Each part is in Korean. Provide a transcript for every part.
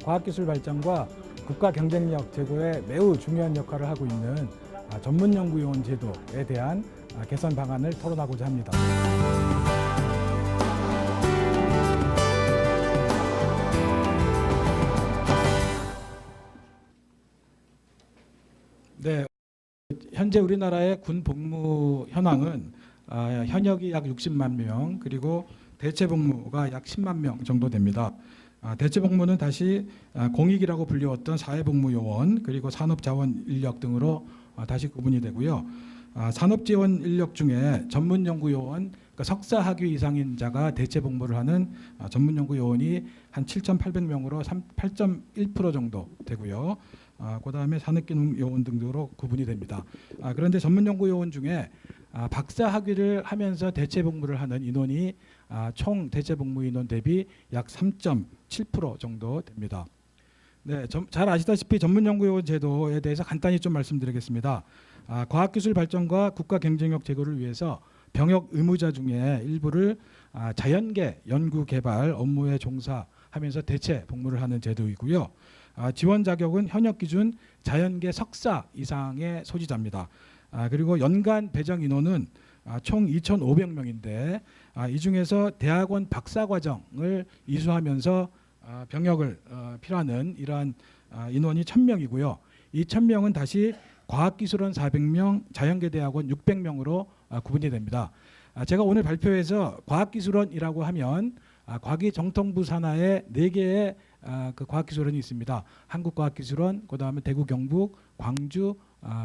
과학기술 발전과 국가 경쟁력 제고에 매우 중요한 역할을 하고 있는 전문연구요원 제도에 대한 개선 방안을 토론하고자 합니다. 네, 현재 우리나라의 군 복무 현황은 현역이 약 60만 명, 그리고 대체 복무가 약 10만 명 정도 됩니다. 대체 복무는 다시 공익이라고 불리웠던 사회복무요원, 그리고 산업자원 인력 등으로 다시 구분이 되고요. 산업지원 인력 중에 전문연구요원, 그러니까 석사학위 이상인 자가 대체 복무를 하는 전문연구요원이 한 7,800명으로 8.1% 정도 되고요. 그다음에 산업기능요원 등으로 구분이 됩니다. 그런데 전문연구요원 중에 박사 학위를 하면서 대체 복무를 하는 인원이 총 대체 복무 인원 대비 약 3.7% 정도 됩니다. 네, 잘 아시다시피 전문연구요원 제도에 대해서 간단히 좀 말씀드리겠습니다. 과학기술 발전과 국가 경쟁력 제고를 위해서 병역 의무자 중에 일부를 자연계 연구 개발 업무에 종사하면서 대체 복무를 하는 제도이고요. 지원 자격은 현역 기준 자연계 석사 이상의 소지자입니다. 그리고 연간 배정 인원은 총 2,500명인데 이 중에서 대학원 박사과정을 이수하면서 병역을 필요하는 이러한 인원이 1,000명이고요. 이 1,000명은 다시 과학기술원 400명, 자연계대학원 600명으로 구분이 됩니다. 제가 오늘 발표에서 과학기술원이라고 하면 과기정통부 산하에 4개의 그 과학기술원이 있습니다. 한국과학기술원, 그다음에 대구 경북, 광주,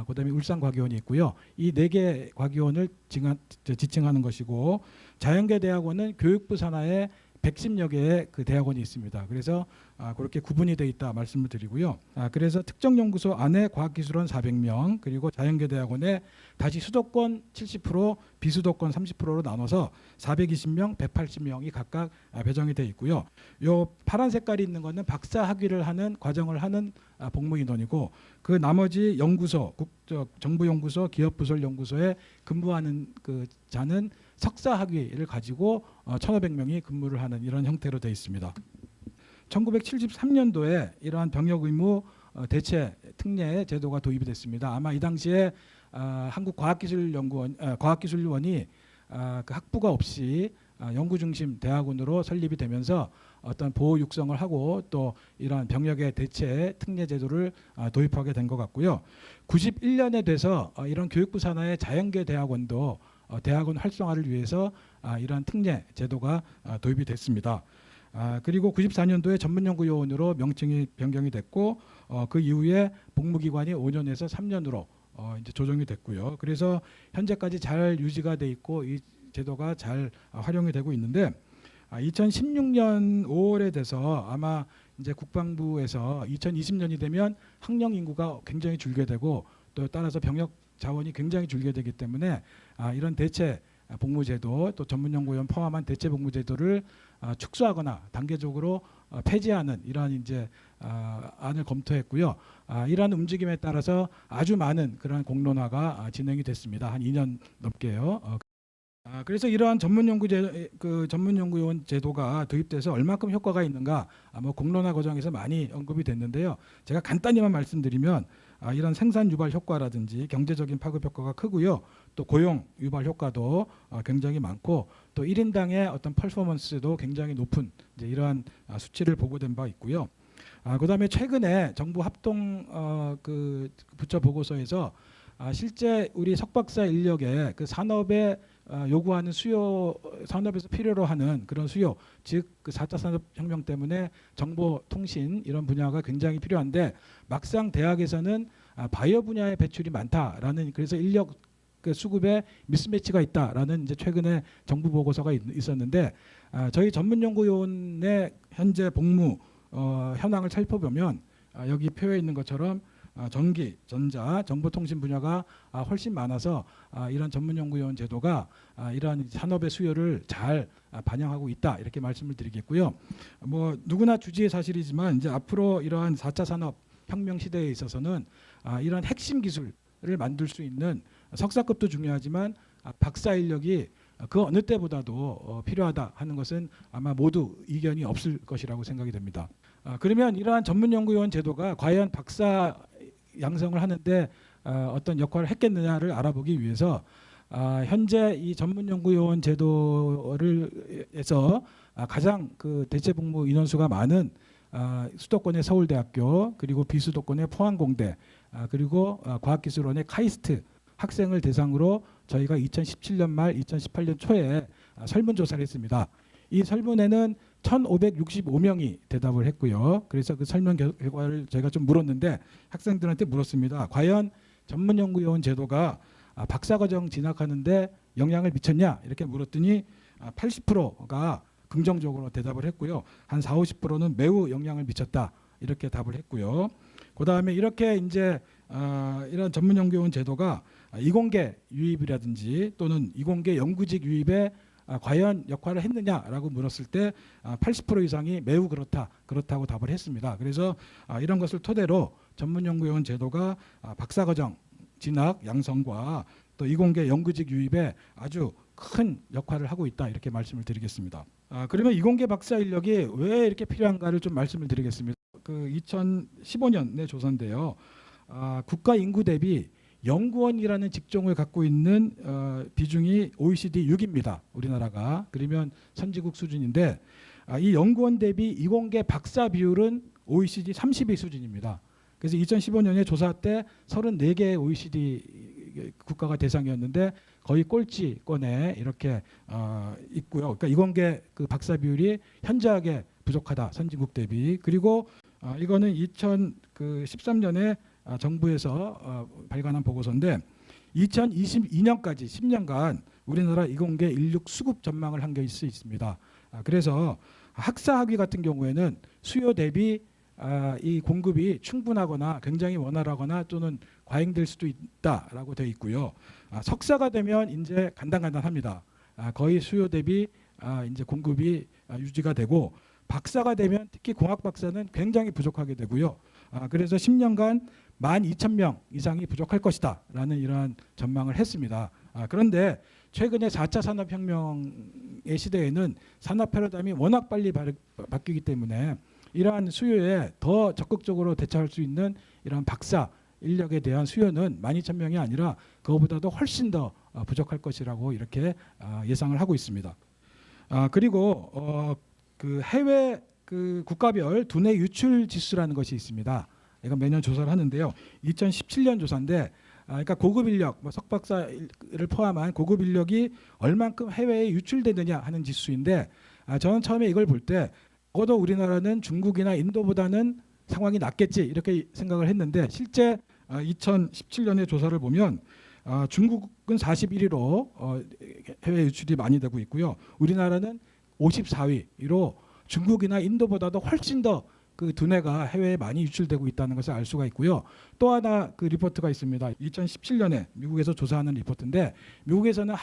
그다음에 울산과기원이 있고요. 이 4개 과기원을 지칭하는 것이고, 자연계대학원은 교육부 산하에 110여 개의 그 대학원이 있습니다. 그래서 그렇게 구분이 돼 있다 말씀을 드리고요. 그래서 특정 연구소 안에 과학기술원 400명, 그리고 자연계대학원에 다시 수도권 70%, 비수도권 30%로 나눠서 420명, 180명이 각각 배정이 돼 있고요. 요 파란 색깔이 있는 거는 박사 학위를 하는 과정을 하는 복무 인원이고, 그 나머지 연구소, 정부연구소, 기업부설연구소에 근무하는 그 자는 석사 학위를 가지고 1,500명이 근무를 하는 이런 형태로 되어 있습니다. 1973년도에 이러한 병역 의무 대체 특례 제도가 도입이 됐습니다. 아마 이 당시에 과학기술원이 그 학부가 없이 연구 중심 대학원으로 설립이 되면서 어떤 보호 육성을 하고 또 이러한 병역의 대체 특례 제도를 도입하게 된 것 같고요. 91년에 돼서 이런 교육부 산하의 자연계 대학원도 대학원 활성화를 위해서 이러한 특례 제도가 도입이 됐습니다. 그리고 94년도에 전문연구요원으로 명칭이 변경이 됐고, 그 이후에 복무기관이 5년에서 3년으로 이제 조정이 됐고요. 그래서 현재까지 잘 유지가 돼 있고 이 제도가 잘 활용이 되고 있는데, 2016년 5월에 돼서 아마 이제 국방부에서 2020년이 되면 학령 인구가 굉장히 줄게 되고, 또 따라서 병역 자원이 굉장히 줄게 되기 때문에 이런 대체 복무제도, 또 전문연구원 포함한 대체 복무제도를 축소하거나 단계적으로 폐지하는 이러한 이제 안을 검토했고요. 이러한 움직임에 따라서 아주 많은 그런 공론화가 진행이 됐습니다. 한 2년 넘게요. 그래서 이러한 전문연구요원 제도가 도입돼서 얼마큼 효과가 있는가, 뭐 공론화 과정에서 많이 언급이 됐는데요. 제가 간단히만 말씀드리면 이런 생산 유발 효과라든지 경제적인 파급 효과가 크고요. 또 고용 유발 효과도 굉장히 많고, 또 1인당의 어떤 퍼포먼스도 굉장히 높은 이제 이러한 수치를 보고된 바 있고요. 그다음에 최근에 정부 합동 그 부처 보고서에서 실제 우리 석박사 인력의 그 산업에 요구하는 수요, 산업에서 필요로 하는 그런 수요, 즉 그 4차 산업혁명 때문에 정보통신 이런 분야가 굉장히 필요한데, 막상 대학에서는 바이오 분야의 배출이 많다라는, 그래서 인력 그 수급에 미스매치가 있다라는 이제 최근에 정부 보고서가 있었는데, 저희 전문연구요원의 현재 복무 현황을 살펴보면 여기 표에 있는 것처럼 전기, 전자, 정보통신 분야가 훨씬 많아서 이런 전문연구요원 제도가 이러한 산업의 수요를 잘 반영하고 있다, 이렇게 말씀을 드리겠고요. 뭐 누구나 주지의 사실이지만 이제 앞으로 이러한 4차 산업혁명 시대에 있어서는 이런 핵심 기술을 만들 수 있는 석사급도 중요하지만 박사 인력이 그 어느 때보다도 필요하다 하는 것은 아마 모두 이견이 없을 것이라고 생각이 됩니다. 그러면 이러한 전문연구위원 제도가 과연 박사 양성을 하는데 어떤 역할을 했겠느냐를 알아보기 위해서 현재 이 전문연구위원 제도를에서 가장 그 대체복무 인원수가 많은 수도권의 서울대학교, 그리고 비수도권의 포항공대, 그리고 과학기술원의 카이스트 학생을 대상으로 저희가 2017년 말 2018년 초에 설문조사를 했습니다. 이 설문에는 1,565명이 대답을 했고요. 그래서 그 설문 결과를 저희가 좀 물었는데, 학생들한테 물었습니다. 과연 전문연구위원 제도가 박사과정 진학하는데 영향을 미쳤냐, 이렇게 물었더니 80%가 긍정적으로 대답을 했고요. 한 40~50%는 매우 영향을 미쳤다, 이렇게 답을 했고요. 그다음에 이렇게 이제 이런 전문연구위원 제도가 이공계 유입이라든지 또는 이공계 연구직 유입에 과연 역할을 했느냐라고 물었을 때 80% 이상이 매우 그렇다고 답을 했습니다. 그래서 이런 것을 토대로 전문연구위원 제도가 박사과정 진학 양성과 또 이공계 연구직 유입에 아주 큰 역할을 하고 있다, 이렇게 말씀을 드리겠습니다. 그러면 이공계 박사 인력이 왜 이렇게 필요한가를 좀 말씀을 드리겠습니다. 그 2015년의 조사인데요. 국가 인구 대비 연구원이라는 직종을 갖고 있는 비중이 OECD 6입니다. 우리나라가. 그러면 선진국 수준인데 이 연구원 대비 이공계 박사 비율은 OECD 32 수준입니다. 그래서 2015년에 조사 때 34개의 OECD 국가가 대상이었는데 거의 꼴찌권에 이렇게 있고요. 그러니까 이공계 그 박사 비율이 현저하게 부족하다, 선진국 대비. 그리고 이거는 2013년에 정부에서 발간한 보고서인데 2022년까지 10년간 우리나라 이공계 인력 수급 전망을 한 게 있습니다. 그래서 학사학위 같은 경우에는 수요 대비 이 공급이 충분하거나 굉장히 원활하거나 또는 과잉될 수도 있다라고 되어 있고요. 석사가 되면 이제 간당간당합니다. 거의 수요 대비 이제 공급이 유지가 되고, 박사가 되면 특히 공학 박사는 굉장히 부족하게 되고요. 그래서 10년간 12,000명 이상이 부족할 것이다라는 이러한 전망을 했습니다. 그런데 최근에 4차 산업혁명의 시대에는 산업 패러다임이 워낙 빨리 바뀌기 때문에 이러한 수요에 더 적극적으로 대처할 수 있는 이러한 박사 인력에 대한 수요는 12,000명이 아니라 그거보다도 훨씬 더 부족할 것이라고 이렇게 예상을 하고 있습니다. 그리고 그 해외 그 국가별 두뇌 유출 지수라는 것이 있습니다. 이건 매년 조사를 하는데요. 2017년 조사인데, 그러니까 고급 인력, 뭐 석박사를 포함한 고급 인력이 얼만큼 해외에 유출되느냐 하는 지수인데, 저는 처음에 이걸 볼 때 적어도 우리나라는 중국이나 인도보다는 상황이 낫겠지, 이렇게 생각을 했는데, 실제 2017년의 조사를 보면 중국은 41위로 해외 유출이 많이 되고 있고요. 우리나라는 54위로 중국이나 인도보다도 훨씬 더 그 두뇌가 해외에 많이 유출되고 있다는 것을 알 수가 있고요. 또 하나 그 리포트가 있습니다. 2017년에 미국에서 조사하는 리포트인데, 미국에서는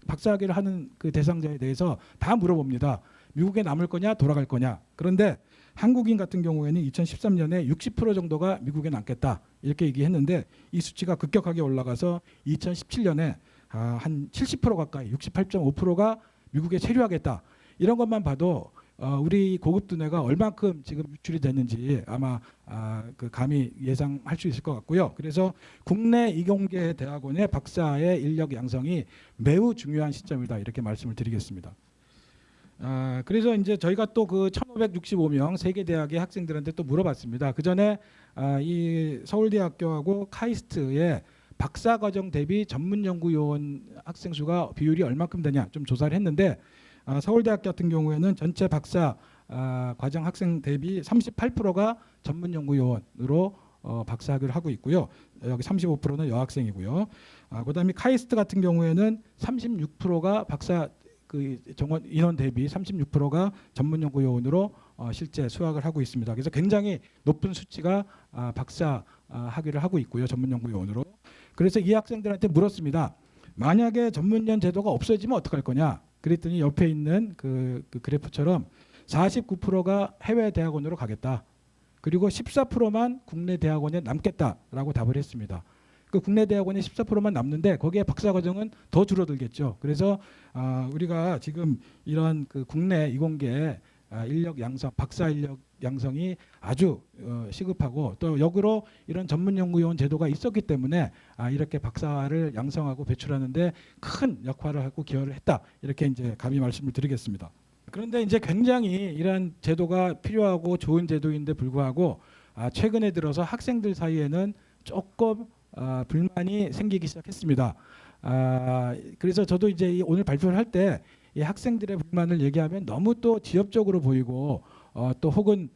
박사학위를 하는 그 대상자에 대해서 다 물어봅니다. 미국에 남을 거냐 돌아갈 거냐. 그런데 한국인 같은 경우에는 2013년에 60% 정도가 미국에 남겠다, 이렇게 얘기했는데 이 수치가 급격하게 올라가서 2017년에 한 70% 가까이 68.5%가 미국에 체류하겠다. 이런 것만 봐도 우리 고급 두뇌가 얼만큼 지금 유출이 됐는지 아마 그 감히 예상할 수 있을 것 같고요. 그래서 국내 이공계 대학원의 박사의 인력 양성이 매우 중요한 시점이다, 이렇게 말씀을 드리겠습니다. 그래서 이제 저희가 또 그 1,565명 세계 대학의 학생들한테 또 물어봤습니다. 그 전에 이 서울대학교하고 카이스트의 박사과정 대비 전문연구요원 학생 수가 비율이 얼마큼 되냐 좀 조사를 했는데, 서울대학교 같은 경우에는 전체 박사 과정 학생 대비 38%가 전문연구요원으로 박사학위를 하고 있고요. 여기 35%는 여학생이고요. 그다음에 카이스트 같은 경우에는 36%가 박사 그 정원 인원 대비 36%가 전문연구요원으로 실제 수학을 하고 있습니다. 그래서 굉장히 높은 수치가 박사 학위를 하고 있고요, 전문연구요원으로. 그래서 이 학생들한테 물었습니다. 만약에 전문연 제도가 없어지면 어떡할 거냐? 그랬더니 옆에 있는 그 그래프처럼 49%가 해외 대학원으로 가겠다. 그리고 14%만 국내 대학원에 남겠다라고 답을 했습니다. 그 국내 대학원이 14%만 남는데 거기에 박사과정은 더 줄어들겠죠. 그래서 우리가 지금 이런 그 국내 이공계 인력 양성, 박사 인력 양성이 아주 시급하고 또 역으로 이런 전문연구위원 제도가 있었기 때문에 이렇게 박사를 양성하고 배출하는데 큰 역할을 하고 기여를 했다. 이렇게 이제 감히 말씀을 드리겠습니다. 그런데 이제 굉장히 이런 제도가 필요하고 좋은 제도인데 불구하고 최근에 들어서 학생들 사이에는 조금 불만이 생기기 시작했습니다. 그래서 저도 이제 오늘 발표를 할 때 이 학생들의 불만을 얘기하면 너무 또 지엽적으로 보이고 또 혹은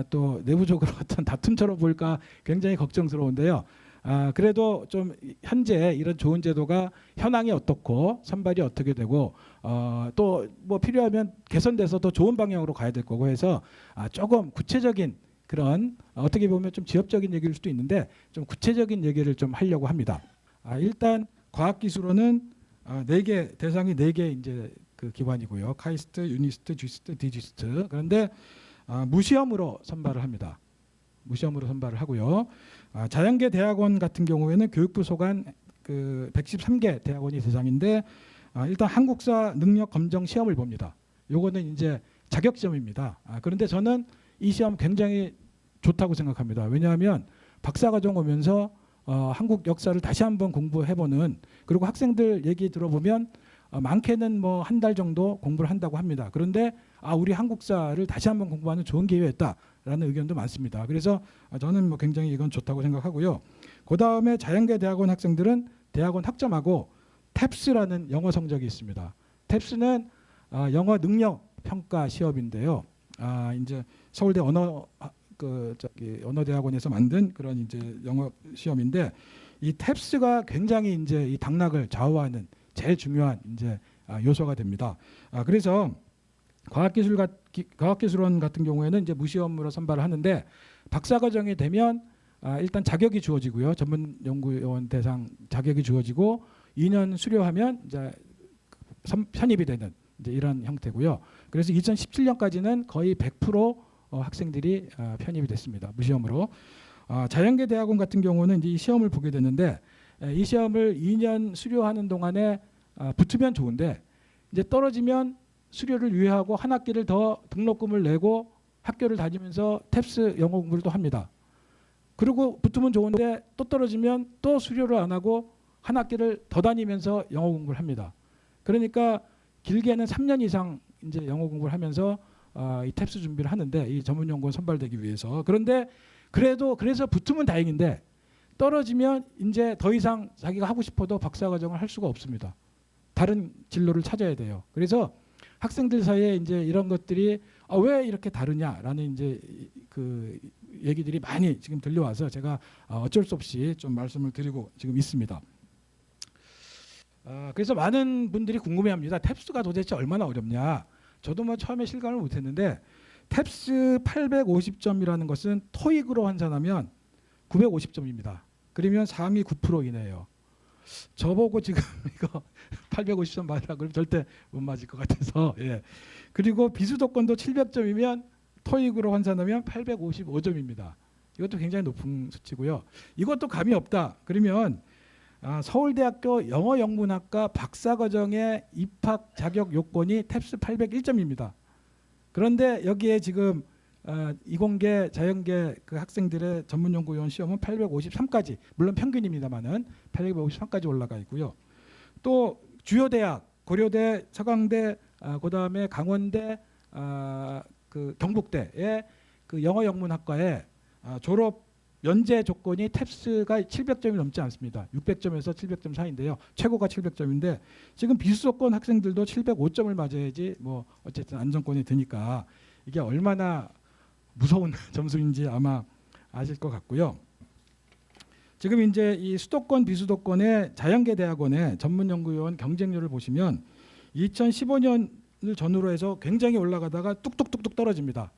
또 내부적으로 어떤 다툼처럼 보일까 굉장히 걱정스러운데요. 그래도 좀 현재 이런 좋은 제도가 현황이 어떻고 선발이 어떻게 되고 또 뭐 필요하면 개선돼서 더 좋은 방향으로 가야 될 거고 해서 조금 구체적인 그런 어떻게 보면 좀 지엽적인 얘기일 수도 있는데 좀 구체적인 얘기를 좀 하려고 합니다. 일단 과학기술원은 4개 대상이 4개 이제 그 기관이고요. 카이스트, 유니스트, 쥐스트, 디지스트. 그런데 무시험으로 선발을 합니다. 무시험으로 선발을 하고요. 자연계 대학원 같은 경우에는 교육부 소관 그 113개 대학원이 대상인데 일단 한국사 능력 검정 시험을 봅니다. 요거는 이제 자격 시험입니다. 그런데 저는 이 시험 굉장히 좋다고 생각합니다. 왜냐하면 박사과정 오면서 한국 역사를 다시 한번 공부해보는 그리고 학생들 얘기 들어보면 많게는 뭐 한 달 정도 공부를 한다고 합니다. 그런데 우리 한국사를 다시 한번 공부하는 좋은 기회였다라는 의견도 많습니다. 그래서 저는 뭐 굉장히 이건 좋다고 생각하고요. 그 다음에 자연계 대학원 학생들은 대학원 학점하고 탭스라는 영어 성적이 있습니다. 탭스는 영어 능력 평가 시험인데요. 이제 서울대 언어대학원에서 만든 그런 이제 영어 시험인데 이 탭스가 굉장히 이제 이 당락을 좌우하는 제일 중요한 이제 요소가 됩니다. 그래서 과학기술원 같은 경우에는 이제 무시험으로 선발을 하는데 박사과정이 되면 일단 자격이 주어지고요. 전문연구원 대상 자격이 주어지고 2년 수료하면 이제 편입이 되는 이제 이런 형태고요. 그래서 2017년까지는 거의 100% 학생들이 편입이 됐습니다. 무시험으로. 자연계 대학원 같은 경우는 이제 이 시험을 보게 되는데 이 시험을 2년 수료하는 동안에 붙으면 좋은데 이제 떨어지면 수료를 유예하고 한 학기를 더 등록금을 내고 학교를 다니면서 탭스 영어 공부를 또 합니다. 그리고 붙으면 좋은데 또 떨어지면 또 수료를 안 하고 한 학기를 더 다니면서 영어 공부를 합니다. 그러니까 길게는 3년 이상 이제 영어 공부를 하면서 이 탭스 준비를 하는데 이 전문연구원 선발되기 위해서. 그런데 그래서 붙으면 다행인데 떨어지면 이제 더 이상 자기가 하고 싶어도 박사과정을 할 수가 없습니다. 다른 진로를 찾아야 돼요. 그래서 학생들 사이에 이제 이런 것들이 왜 이렇게 다르냐라는 이제 그 얘기들이 많이 지금 들려와서 제가 어쩔 수 없이 좀 말씀을 드리고 지금 있습니다. 그래서 많은 분들이 궁금해합니다. 탭스가 도대체 얼마나 어렵냐. 저도 뭐 처음에 실감을 못했는데 탭스 850점이라는 것은 토익으로 환산하면 950점입니다. 그러면 상위 9% 이내예요. 저보고 지금 이거 850점 맞으라 그러면 절대 못 맞을 것 같아서. 예. 그리고 비수도권도 700점이면 토익으로 환산하면 855점입니다. 이것도 굉장히 높은 수치고요. 이것도 감이 없다. 그러면 서울대학교 영어영문학과 박사과정의 입학 자격 요건이 탭스 801점입니다. 그런데 여기에 지금 이공계, 자연계 그 학생들의 전문연구위원 시험은 853까지, 물론 평균입니다만은 853까지 올라가 있고요. 또 주요 대학, 고려대, 서강대, 그다음에 강원대, 그 경북대의 그 영어영문학과의 졸업 연재 조건이 탭스가 700점이 넘지 않습니다. 600점에서 700점 사이인데요. 최고가 700점인데 지금 비수도권 학생들도 705점을 맞아야지 뭐 어쨌든 안정권이 드니까 이게 얼마나 무서운 점수인지 아마 아실 것 같고요. 지금 이제 이 수도권 비수도권의 자연계 대학원의 전문연구위원 경쟁률을 보시면 2015년을 전후로 해서 굉장히 올라가다가 뚝뚝뚝뚝 떨어집니다.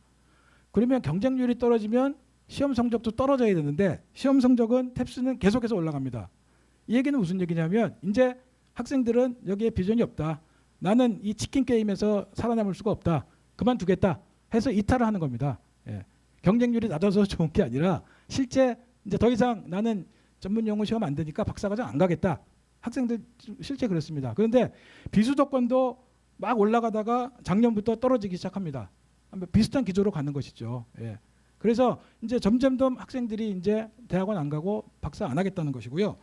그러면 경쟁률이 떨어지면 시험 성적도 떨어져야 되는데 시험 성적은 탭스는 계속해서 올라갑니다. 이 얘기는 무슨 얘기냐면 이제 학생들은 여기에 비전이 없다. 나는 이 치킨 게임에서 살아남을 수가 없다. 그만두겠다 해서 이탈을 하는 겁니다. 예. 경쟁률이 낮아서 좋은 게 아니라 실제 이제 더 이상 나는 전문용어 시험 안 되니까 박사과정 안 가겠다. 학생들 실제 그렇습니다. 그런데 비수도권도 막 올라가다가 작년부터 떨어지기 시작합니다. 비슷한 기조로 가는 것이죠. 예. 그래서 이제 점점점 학생들이 이제 대학원 안 가고 박사 안 하겠다는 것이고요.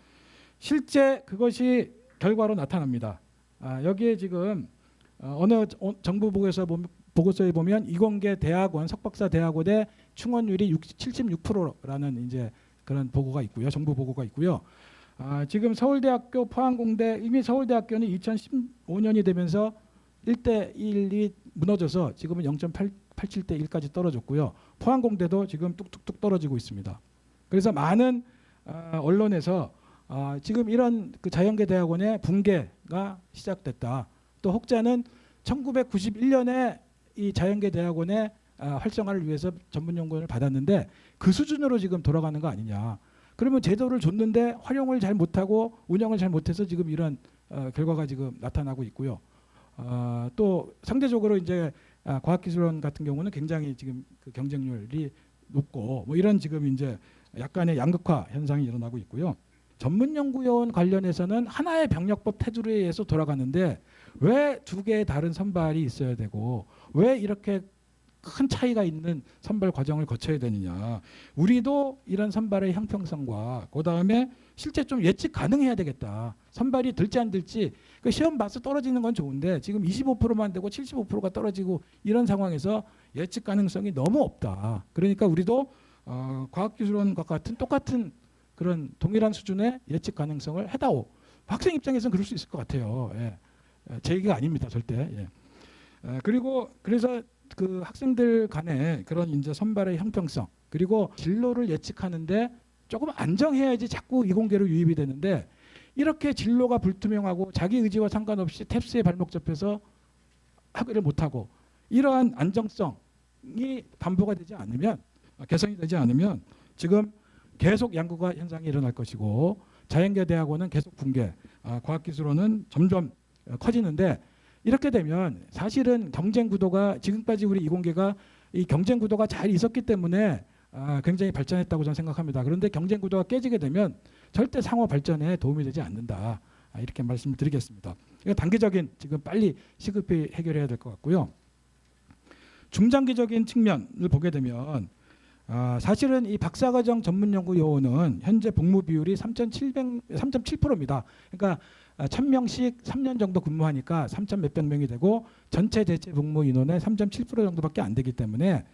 실제 그것이 결과로 나타납니다. 여기에 지금 어느 정부 보고서에 보면 이공계 대학원 석박사 대학원의 충원율이 76%라는 이제 그런 보고가 있고요. 정부 보고가 있고요. 지금 서울대학교, 포항공대, 이미 서울대학교는 2015년이 되면서 1대1이 무너져서 지금은 0.87대 1까지 떨어졌고요. 포항공대도 지금 뚝뚝뚝 떨어지고 있습니다. 그래서 많은 언론에서 지금 이런 그 자연계 대학원의 붕괴가 시작됐다. 또 혹자는 1991년에 이 자연계 대학원의 활성화를 위해서 전문연구원을 받았는데 그 수준으로 지금 돌아가는 거 아니냐. 그러면 제도를 줬는데 활용을 잘 못하고 운영을 잘 못해서 지금 이런 결과가 지금 나타나고 있고요. 또 상대적으로 이제 과학기술원 같은 경우는 굉장히 지금 그 경쟁률이 높고 뭐 이런 지금 이제 약간의 양극화 현상이 일어나고 있고요. 전문연구원 관련해서는 하나의 병력법 테두리에 의해서 돌아가는데 왜 두 개의 다른 선발이 있어야 되고 왜 이렇게 큰 차이가 있는 선발 과정을 거쳐야 되느냐. 우리도 이런 선발의 형평성과 그다음에 실제 좀 예측 가능해야 되겠다. 선발이 될지 안 될지 그 시험 봐서 떨어지는 건 좋은데 지금 25%만 되고 75%가 떨어지고 이런 상황에서 예측 가능성이 너무 없다. 그러니까 우리도 과학기술원과 같은 똑같은 그런 동일한 수준의 예측 가능성을 해다오. 학생 입장에서는 그럴 수 있을 것 같아요. 예. 제 얘기가 아닙니다, 절대. 예. 그리고 그래서 그 학생들 간의 그런 이제 선발의 형평성 그리고 진로를 예측하는데 조금 안정해야지 자꾸 이공계로 유입이 되는데 이렇게 진로가 불투명하고 자기 의지와 상관없이 탭스에 발목 잡혀서 학위를 못하고 이러한 안정성이 담보가 되지 않으면 개선이 되지 않으면 지금 계속 양극화 현상이 일어날 것이고 자연계 대학원은 계속 붕괴, 과학기술원은 점점 커지는데 이렇게 되면 사실은 경쟁 구도가 지금까지 우리 이공계가 이 경쟁 구도가 잘 있었기 때문에 굉장히 발전했다고 저는 생각합니다. 그런데 경쟁 구도가 깨지게 되면 절대 상호 발전에 도움이 되지 않는다. 이렇게 말씀을 드리겠습니다. 이거 단기적인 지금 빨리 시급히 해결해야 될 것 같고요. 중장기적인 측면을 보게 되면 사실은 이 박사과정 전문연구 요원은 현재 복무 비율이 3.7%입니다. 그러니까 1000명씩 3년 정도 근무하니까 3천 몇백 명이 되고 전체 대체 복무 인원의 3.7% 정도밖에 안 되기 때문에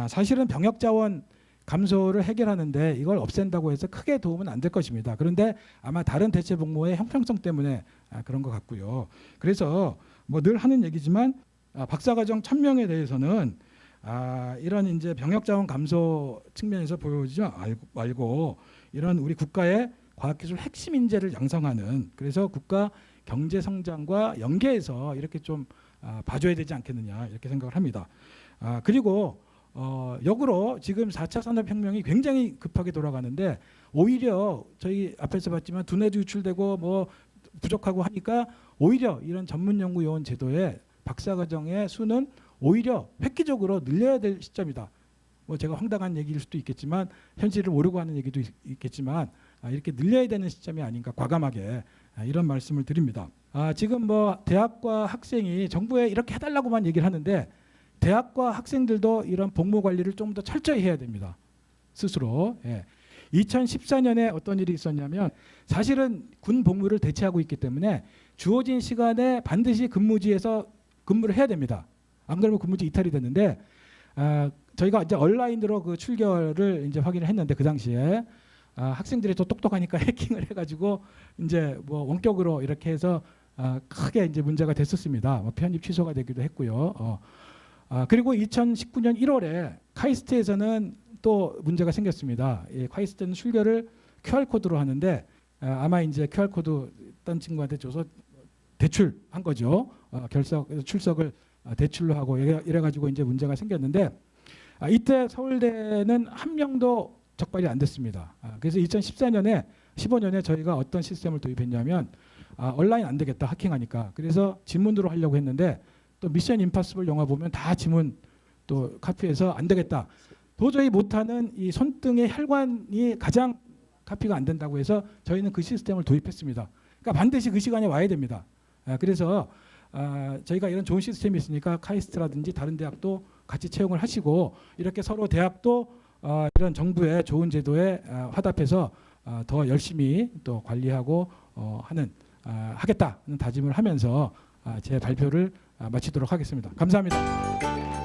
사실은 병역 자원 감소를 해결하는데 이걸 없앤다고 해서 크게 도움은 안 될 것입니다. 그런데 아마 다른 대체 복무의 형평성 때문에 그런 것 같고요. 그래서 뭐 늘 하는 얘기지만 박사과정 1000명에 대해서는 이런 이제 병역 자원 감소 측면에서 보여지지 말고 이런 우리 국가의 과학기술 핵심 인재를 양성하는 그래서 국가 경제 성장과 연계해서 이렇게 좀 봐줘야 되지 않겠느냐 이렇게 생각을 합니다. 그리고 역으로 지금 4차 산업혁명이 굉장히 급하게 돌아가는데 오히려 저희 앞에서 봤지만 두뇌도 유출되고 뭐 부족하고 하니까 오히려 이런 전문연구요원 제도의 박사과정의 수는 오히려 획기적으로 늘려야 될 시점이다. 뭐 제가 황당한 얘기일 수도 있겠지만 현실을 모르고 하는 얘기도 있겠지만 이렇게 늘려야 되는 시점이 아닌가 과감하게 이런 말씀을 드립니다. 지금 뭐 대학과 학생이 정부에 이렇게 해달라고만 얘기를 하는데 대학과 학생들도 이런 복무 관리를 좀 더 철저히 해야 됩니다. 스스로. 2014년에 어떤 일이 있었냐면 사실은 군 복무를 대체하고 있기 때문에 주어진 시간에 반드시 근무지에서 근무를 해야 됩니다. 안 그러면 근무지 이탈이 됐는데 저희가 이제 온라인으로 그 출결을 이제 확인을 했는데 그 당시에 학생들이 또 똑똑하니까 해킹을 해가지고 이제 뭐 원격으로 이렇게 해서 크게 이제 문제가 됐었습니다. 뭐 편입 취소가 되기도 했고요. 그리고 2019년 1월에 카이스트에서는 또 문제가 생겼습니다. 카이스트는 출결을 QR 코드로 하는데 아마 이제 QR 코드 딴 친구한테 줘서 대출한 거죠. 출석을 대출로 하고 이래가지고 이제 문제가 생겼는데 이때 서울대는 한 명도 적발이 안 됐습니다. 그래서 2014년에 15년에 저희가 어떤 시스템을 도입했냐면 온라인 안 되겠다 해킹하니까 그래서 지문으로 하려고 했는데 또 미션 임파서블 영화 보면 다 지문 또 카피해서 안 되겠다. 도저히 못하는 이 손등의 혈관이 가장 카피가 안 된다고 해서 저희는 그 시스템을 도입했습니다. 그러니까 반드시 그 시간에 와야 됩니다. 그래서 저희가 이런 좋은 시스템이 있으니까 카이스트라든지 다른 대학도 같이 채용을 하시고 이렇게 서로 대학도 이런 정부의 좋은 제도에 화답해서 더 열심히 또 관리하고 하겠다는 다짐을 하면서 제 발표를 마치도록 하겠습니다. 감사합니다.